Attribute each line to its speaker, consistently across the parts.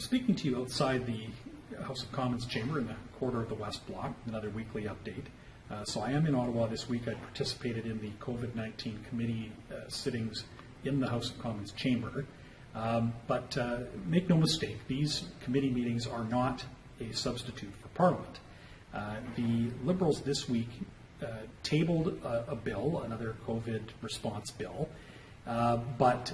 Speaker 1: speaking to you outside the House of Commons chamber in the corridor of the West Block, another weekly update. So I am in Ottawa this week. I participated in the COVID-19 committee sittings in the House of Commons chamber. But make no mistake, these committee meetings are not a substitute for Parliament. The Liberals this week tabled a bill, another COVID response bill, but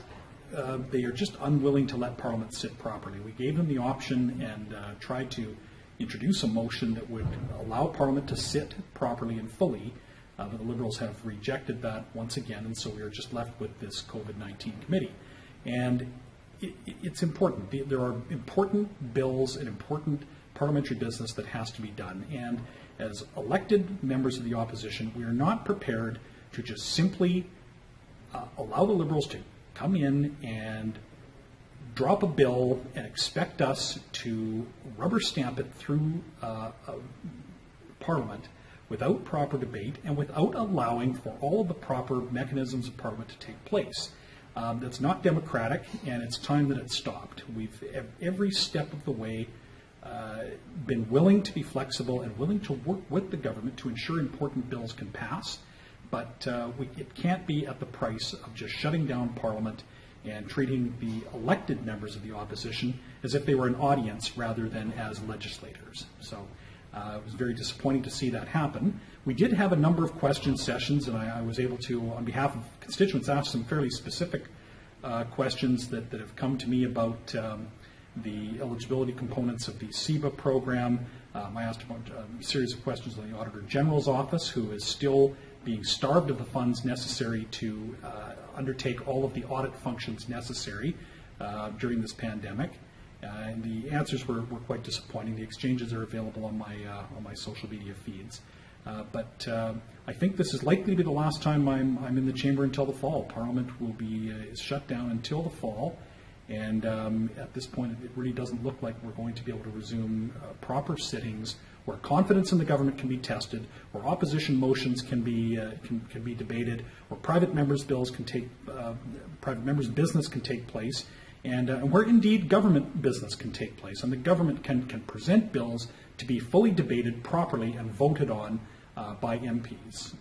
Speaker 1: they are just unwilling to let Parliament sit properly. We gave them the option and tried to introduce a motion that would allow Parliament to sit properly and fully, but the Liberals have rejected that once again, and so we are just left with this COVID-19 committee. And it's important. There are important bills and important parliamentary business that has to be done, and as elected members of the opposition, we are not prepared to just simply allow the Liberals to come in and drop a bill and expect us to rubber stamp it through Parliament without proper debate and without allowing for all of the proper mechanisms of Parliament to take place. That's not democratic, and it's time that it stopped. We've every step of the way been willing to be flexible and willing to work with the government to ensure important bills can pass, but it can't be at the price of just shutting down Parliament and treating the elected members of the opposition as if they were an audience rather than as legislators. So it was very disappointing to see that happen. We did have a number of question sessions, and I was able to, on behalf of constituents, ask some fairly specific questions that have come to me about the eligibility components of the CEBA program. I asked about a series of questions on the Auditor General's office, who is still being starved of the funds necessary to undertake all of the audit functions necessary during this pandemic. And the answers were quite disappointing. The exchanges are available on my social media feeds. But I think this is likely to be the last time I'm in the chamber until the fall. Parliament will be is shut down until the fall. And at this point, it really doesn't look like we're going to be able to resume proper sittings where confidence in the government can be tested, where opposition motions can be debated, where private members' bills can take, private members' business can take place, and where indeed government business can take place, and the government can present bills to be fully debated properly and voted on by MPs.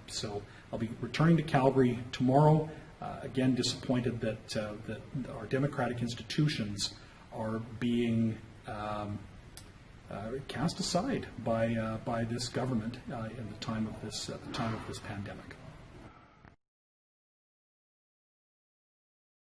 Speaker 1: So I'll be returning to Calgary tomorrow. Again, disappointed that our democratic institutions are being cast aside by this government in the time of this pandemic.